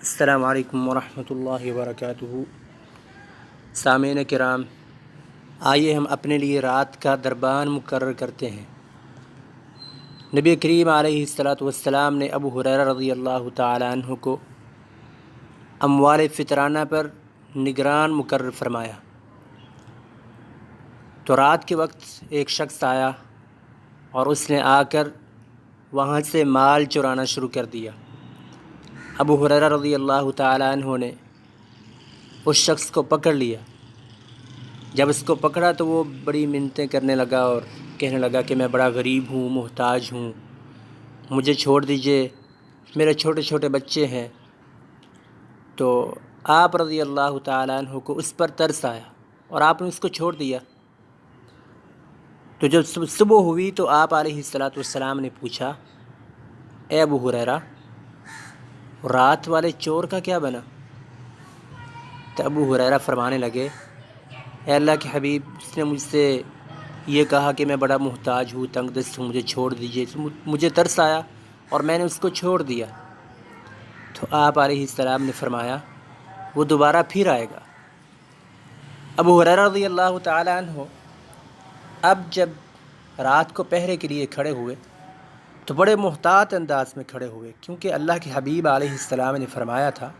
السلام علیکم ورحمۃ اللہ وبرکاتہ۔ سامعین کرام، آئیے ہم اپنے لیے رات کا دربان مقرر کرتے ہیں۔ نبی کریم علیہ السلام نے ابو ہریرہ رضی اللہ تعالیٰ عنہ کو اموال فطرانہ پر نگران مقرر فرمایا تو رات کے وقت ایک شخص آیا اور اس نے آ کر وہاں سے مال چرانا شروع کر دیا۔ ابو ہریرہ رضی اللہ تعالیٰ عنہ نے اس شخص کو پکڑ لیا۔ جب اس کو پکڑا تو وہ بڑی منتیں کرنے لگا اور کہنے لگا کہ میں بڑا غریب ہوں، محتاج ہوں، مجھے چھوڑ دیجئے، میرے چھوٹے چھوٹے بچے ہیں۔ تو آپ رضی اللہ تعالیٰ عنہ کو اس پر ترس آیا اور آپ نے اس کو چھوڑ دیا۔ تو جب صبح ہوئی تو آپ علیہ السلام نے پوچھا، اے ابو ہریرہ، رات والے چور کا کیا بنا؟ تو ابو ہریرہ فرمانے لگے، اے اللہ کے حبیب، اس نے مجھ سے یہ کہا کہ میں بڑا محتاج ہوں، تنگ دست ہوں، مجھے چھوڑ دیجئے۔ مجھے ترس آیا اور میں نے اس کو چھوڑ دیا۔ تو آپ علیہ السلام نے فرمایا، وہ دوبارہ پھر آئے گا۔ ابو ہریرہ رضی اللہ تعالیٰ عنہ اب جب رات کو پہرے کے لیے کھڑے ہوئے تو بڑے محتاط انداز میں کھڑے ہوئے، کیونکہ اللہ کے حبیب علیہ السلام نے فرمایا تھا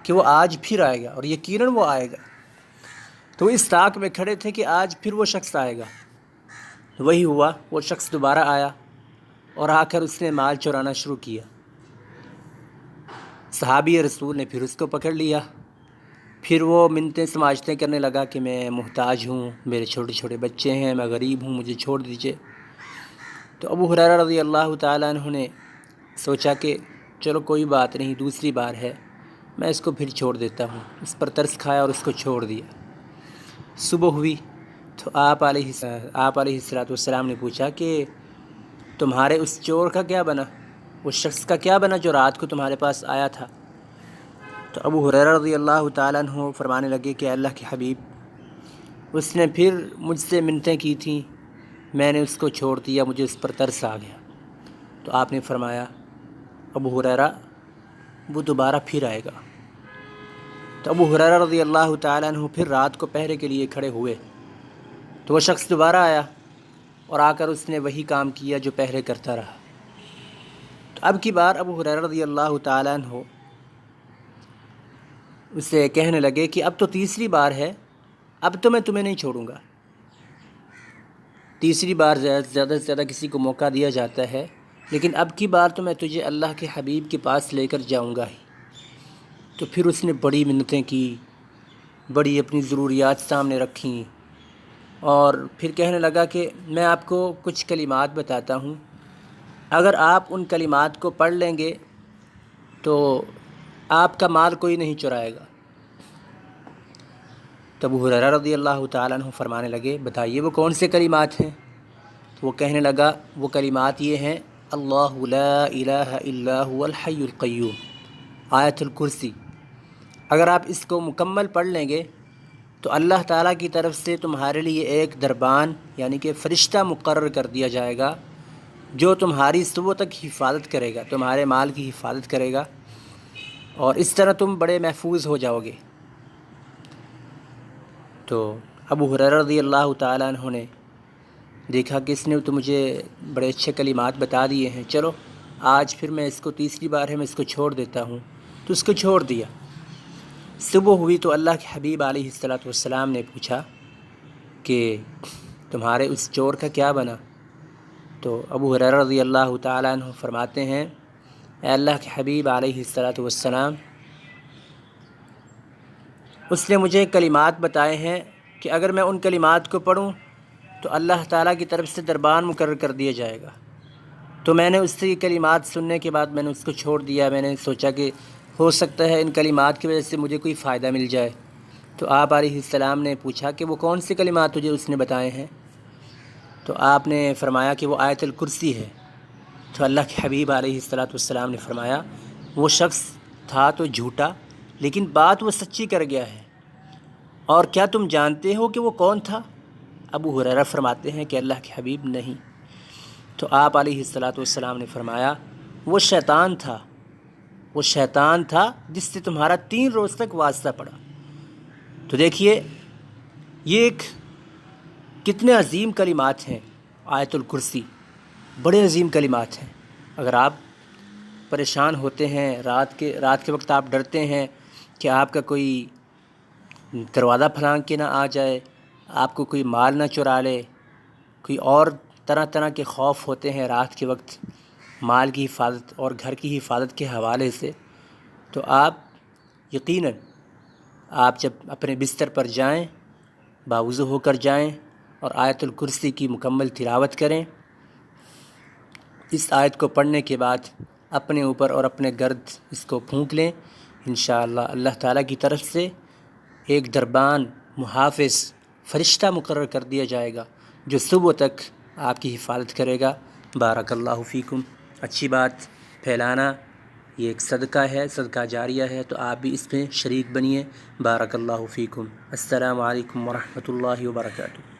کہ وہ آج پھر آئے گا اور یقیناً وہ آئے گا۔ تو اس طاق میں کھڑے تھے کہ آج پھر وہ شخص آئے گا۔ وہی ہوا، وہ شخص دوبارہ آیا اور آ کر اس نے مال چرانا شروع کیا۔ صحابی رسول نے پھر اس کو پکڑ لیا۔ پھر وہ منتیں سماجتیں کرنے لگا کہ میں محتاج ہوں، میرے چھوٹے چھوٹے بچے ہیں، میں غریب ہوں، مجھے چھوڑ دیجئے۔ تو ابو ہریرہ رضی اللہ تعالیٰ عنہ نے سوچا کہ چلو کوئی بات نہیں، دوسری بار ہے، میں اس کو پھر چھوڑ دیتا ہوں۔ اس پر ترس کھایا اور اس کو چھوڑ دیا۔ صبح ہوئی تو آپ علیہ السلام نے پوچھا کہ تمہارے اس چور کا کیا بنا، اس شخص کا کیا بنا جو رات کو تمہارے پاس آیا تھا؟ تو ابو ہریرہ رضی اللہ تعالیٰ عنہ فرمانے لگے کہ اللہ کے حبیب، اس نے پھر مجھ سے منتیں کی تھیں، میں نے اس کو چھوڑ دیا، مجھے اس پر ترس آ گیا۔ تو آپ نے فرمایا، ابو ہریرہ، وہ دوبارہ پھر آئے گا۔ تو ابو ہریرہ رضی اللہ تعالیٰ عنہ پھر رات کو پہرے کے لیے کھڑے ہوئے تو وہ شخص دوبارہ آیا اور آ کر اس نے وہی کام کیا جو پہلے کرتا رہا۔ تو اب کی بار ابو ہریرہ رضی اللہ تعالیٰ عنہ اسے کہنے لگے کہ اب تو تیسری بار ہے، اب تو میں تمہیں نہیں چھوڑوں گا۔ تیسری بار زیادہ سے زیادہ کسی کو موقع دیا جاتا ہے، لیکن اب کی بار تو میں تجھے اللہ کے حبیب کے پاس لے کر جاؤں گا ہی۔ تو پھر اس نے بڑی منتیں کی، بڑی اپنی ضروریات سامنے رکھیں اور پھر کہنے لگا کہ میں آپ کو کچھ کلمات بتاتا ہوں، اگر آپ ان کلمات کو پڑھ لیں گے تو آپ کا مال کوئی نہیں چرائے گا۔ تو ابو ہریرہ رضی اللہ تعالیٰ عنہ فرمانے لگے، بتائیے وہ کون سے کلمات ہیں؟ تو وہ کہنے لگا، وہ کلمات یہ ہیں، اللہ لا الہ الا هو الحی القیوم، آیت الکرسی۔ اگر آپ اس کو مکمل پڑھ لیں گے تو اللہ تعالیٰ کی طرف سے تمہارے لیے ایک دربان یعنی کہ فرشتہ مقرر کر دیا جائے گا جو تمہاری صبح تک حفاظت کرے گا، تمہارے مال کی حفاظت کرے گا، اور اس طرح تم بڑے محفوظ ہو جاؤ گے۔ تو ابو ہریرہ رضی اللہ تعالیٰ عنہ نے دیکھا کہ اس نے تو مجھے بڑے اچھے کلمات بتا دیے ہیں، چلو آج پھر میں اس کو تیسری بار ہے، میں اس کو چھوڑ دیتا ہوں۔ تو اس کو چھوڑ دیا۔ صبح ہوئی تو اللہ کے حبیب علیہ السلام نے پوچھا کہ تمہارے اس چور کا کیا بنا؟ تو ابو ہریرہ رضی اللہ تعالیٰ عنہ فرماتے ہیں، اے اللہ کے حبیب علیہ السلام، اس نے مجھے کلمات بتائے ہیں کہ اگر میں ان کلمات کو پڑھوں تو اللہ تعالیٰ کی طرف سے دربان مقرر کر دیا جائے گا۔ تو میں نے اس سے یہ کلمات سننے کے بعد میں نے اس کو چھوڑ دیا۔ میں نے سوچا کہ ہو سکتا ہے ان کلمات کی وجہ سے مجھے کوئی فائدہ مل جائے۔ تو آپ علیہ السلام نے پوچھا کہ وہ کون سے کلمات تجھے اس نے بتائے ہیں؟ تو آپ نے فرمایا کہ وہ آیت الکرسی ہے۔ تو اللہ کے حبیب علیہ السلام نے فرمایا، وہ شخص تھا تو جھوٹا، لیکن بات وہ سچی کر گیا ہے، اور کیا تم جانتے ہو کہ وہ کون تھا؟ ابو ہریرہ فرماتے ہیں کہ اللہ کے حبیب نہیں۔ تو آپ علیہ السلام نے فرمایا، وہ شیطان تھا، وہ شیطان تھا جس سے تمہارا 3 روز تک واسطہ پڑا۔ تو دیکھیے یہ ایک کتنے عظیم کلمات ہیں، آیت الکرسی بڑے عظیم کلمات ہیں۔ اگر آپ پریشان ہوتے ہیں، رات کے وقت آپ ڈرتے ہیں کہ آپ کا کوئی دروازہ پھلانگ کے نہ آ جائے، آپ کو کوئی مال نہ چرا لے، کوئی اور طرح طرح کے خوف ہوتے ہیں رات کے وقت مال کی حفاظت اور گھر کی حفاظت کے حوالے سے، تو آپ یقیناً آپ جب اپنے بستر پر جائیں، باوضو ہو کر جائیں اور آیت الکرسی کی مکمل تلاوت کریں۔ اس آیت کو پڑھنے کے بعد اپنے اوپر اور اپنے گرد اس کو پھونک لیں، انشاءاللہ اللہ تعالیٰ کی طرف سے ایک دربان محافظ فرشتہ مقرر کر دیا جائے گا جو صبح تک آپ کی حفاظت کرے گا۔ بارک اللہ فیکم۔ اچھی بات پھیلانا یہ ایک صدقہ ہے، صدقہ جاریہ ہے، تو آپ بھی اس میں شریک بنیے۔ بارک اللہ فیکم۔ السلام علیکم ورحمۃ اللہ وبرکاتہ۔